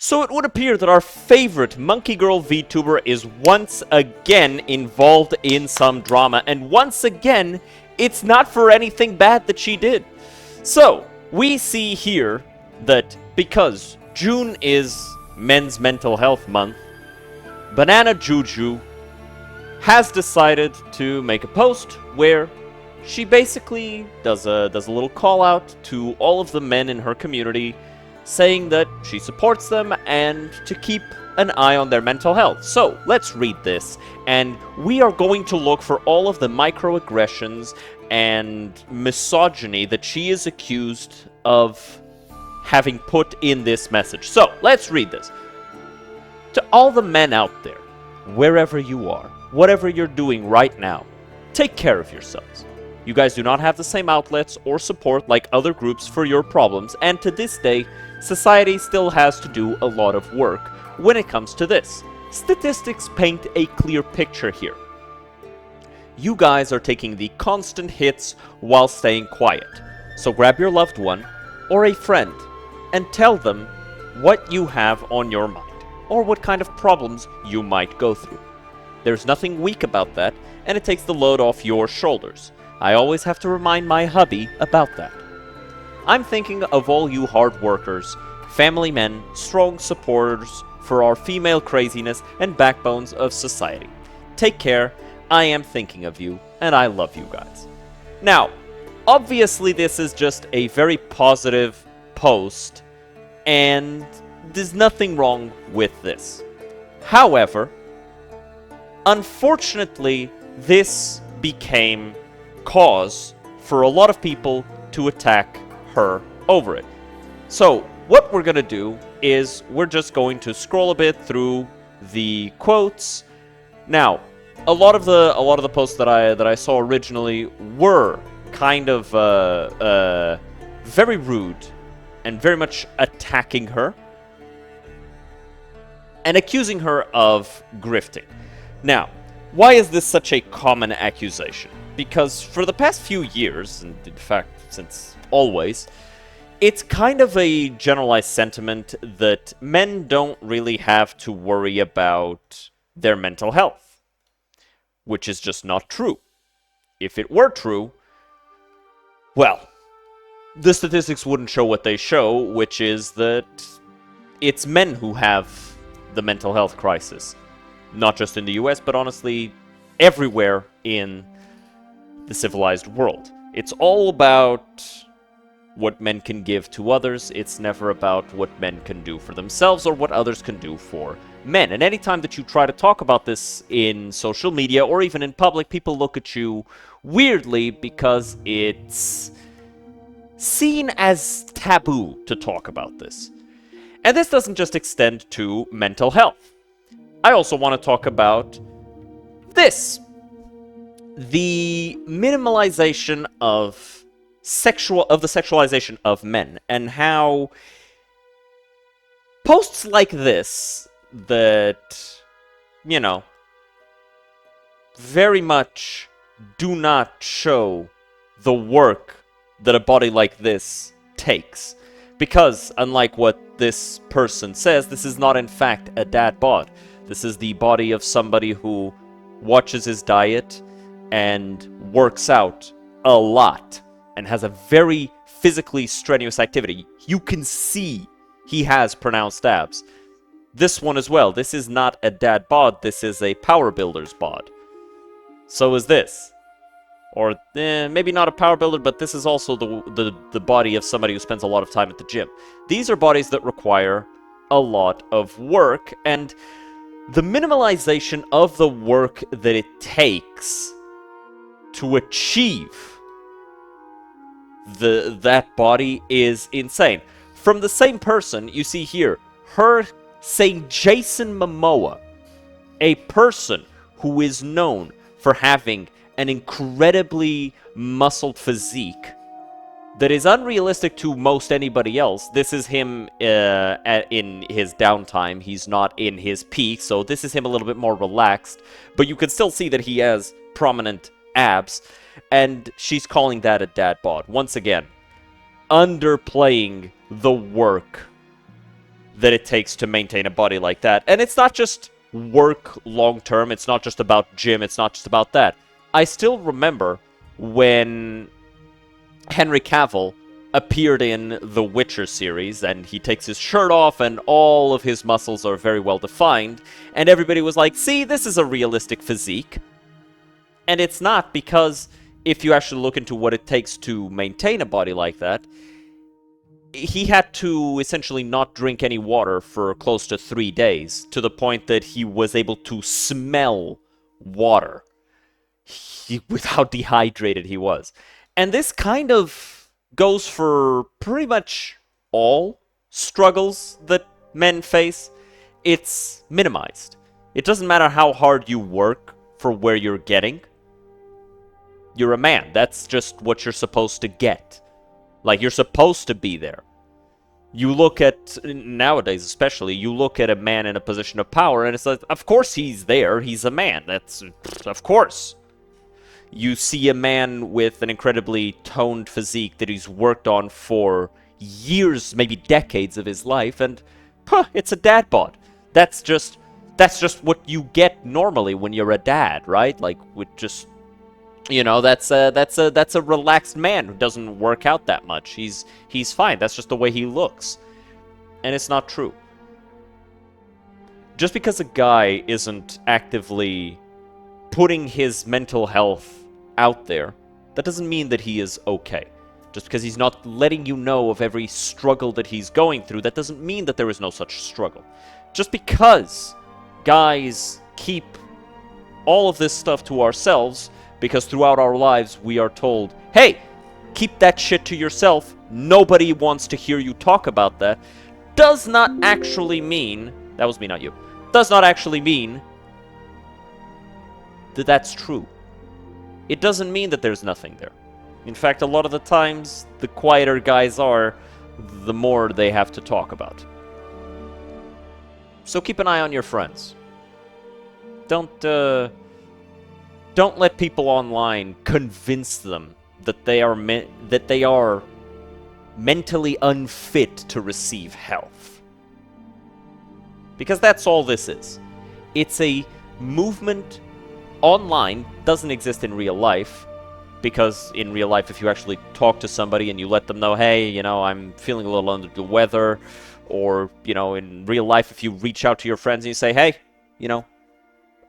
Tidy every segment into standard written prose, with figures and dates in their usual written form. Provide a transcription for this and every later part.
So it would appear that our favorite Monkey Girl VTuber is once again involved in some drama, and once again, it's not for anything bad that she did. So, we see here that because June is Men's Mental Health Month, Banana Juju has decided to make a post where she basically does a little call out to all of the men in her community, saying that she supports them and to keep an eye on their mental health. So, let's read this, and we are going to look for all of the microaggressions and misogyny that she is accused of having put in this message. So, let's read this. To all the men out there, wherever you are, whatever you're doing right now, take care of yourselves. You guys do not have the same outlets or support like other groups for your problems, and to this day, society still has to do a lot of work when it comes to this. Statistics paint a clear picture here. You guys are taking the constant hits while staying quiet. So grab your loved one or a friend and tell them what you have on your mind or what kind of problems you might go through. There's nothing weak about that, and it takes the load off your shoulders. I always have to remind my hubby about that. I'm thinking of all you hard workers, family men, strong supporters for our female craziness and backbones of society. Take care, I am thinking of you, and I love you guys. Now, obviously this is just a very positive post, and there's nothing wrong with this. However, unfortunately, this became cause for a lot of people to attack her over it. So, what we're going to do is we're just going to scroll a bit through the quotes. Now, a lot of the posts that I saw originally were kind of very rude and very much attacking her and accusing her of grifting. Now, why is this such a common accusation? Because for the past few years, and in fact since always, it's kind of a generalized sentiment that men don't really have to worry about their mental health, which is just not true. If it were true, well, the statistics wouldn't show what they show, which is that it's men who have the mental health crisis. Not just in the US, but honestly, everywhere in the civilized world. It's all about what men can give to others. It's never about what men can do for themselves or what others can do for men. And anytime that you try to talk about this in social media or even in public, people look at you weirdly because it's seen as taboo to talk about this. And this doesn't just extend to mental health. I also want to talk about this. The minimalization of the sexualization of men, and how posts like this that, you know, very much do not show the work that a body like this takes. Because, unlike what this person says, this is not in fact a dad bod. This is the body of somebody who watches his diet and works out a lot and has a very physically strenuous activity. You can see he has pronounced abs. This one as well. This is not a dad bod. This is a power builder's bod. So is this. Or maybe not a power builder, but this is also the body of somebody who spends a lot of time at the gym. These are bodies that require a lot of work, and the minimalization of the work that it takes to achieve that body is insane. From the same person, you see here, her saying Jason Momoa, a person who is known for having an incredibly muscled physique that is unrealistic to most anybody else. This is him in his downtime. He's not in his peak, so this is him a little bit more relaxed. But you can still see that he has prominent abs, and she's calling that a dad bod. Once again, underplaying the work that it takes to maintain a body like that. And it's not just work long term, it's not just about gym, it's not just about that. I still remember when Henry Cavill appeared in the Witcher series, and he takes his shirt off, and all of his muscles are very well defined, and everybody was like, see, this is a realistic physique. And it's not, because if you actually look into what it takes to maintain a body like that, he had to essentially not drink any water for close to 3 days, to the point that he was able to smell water. With how dehydrated he was. And this kind of goes for pretty much all struggles that men face. It's minimized. It doesn't matter how hard you work for where you're getting. You're a man. That's just what you're supposed to get. Like, you're supposed to be there. You look at, nowadays especially, you look at a man in a position of power, and it's like, of course he's there. He's a man. That's, of course. You see a man with an incredibly toned physique that he's worked on for years, maybe decades of his life, and it's a dad bod. That's just what you get normally when you're a dad, right? Like, with just, you know, that's a relaxed man who doesn't work out that much. He's fine. That's just the way he looks, and it's not true. Just because a guy isn't actively putting his mental health out there, that doesn't mean that he is okay. Just because he's not letting you know of every struggle that he's going through, that doesn't mean that there is no such struggle. Just because guys keep all of this stuff to ourselves, because throughout our lives we are told, hey, keep that shit to yourself, nobody wants to hear you talk about that, does not actually mean, that was me, not you, does not actually mean that that's true. It doesn't mean that there's nothing there. In fact, a lot of the times, the quieter guys are, the more they have to talk about. So keep an eye on your friends. Don't let people online convince them that they are mentally unfit to receive health. Because that's all this is. It's a movement online, doesn't exist in real life, because in real life, if you actually talk to somebody and you let them know, hey, you know, I'm feeling a little under the weather, or, you know, in real life, if you reach out to your friends and you say, hey, you know,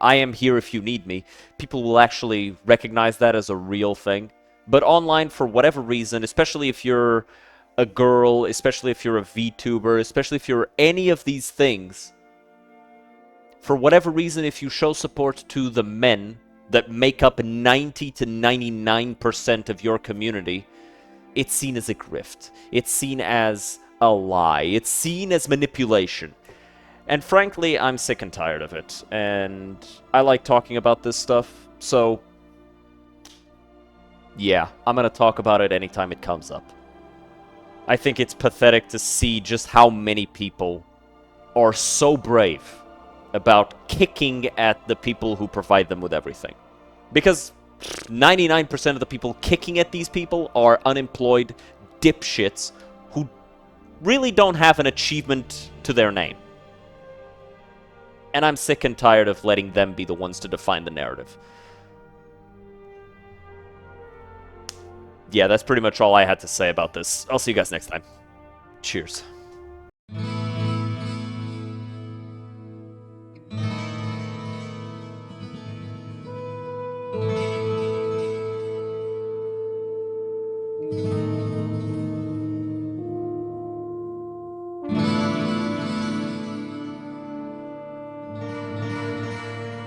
I am here if you need me, people will actually recognize that as a real thing. But online, for whatever reason, especially if you're a girl, especially if you're a VTuber, especially if you're any of these things, for whatever reason, if you show support to the men that make up 90 to 99% of your community, it's seen as a grift. It's seen as a lie. It's seen as manipulation. And frankly, I'm sick and tired of it. And I like talking about this stuff, so yeah, I'm gonna talk about it anytime it comes up. I think it's pathetic to see just how many people are so brave about kicking at the people who provide them with everything. Because 99% of the people kicking at these people are unemployed dipshits who really don't have an achievement to their name. And I'm sick and tired of letting them be the ones to define the narrative. Yeah, that's pretty much all I had to say about this. I'll see you guys next time. Cheers.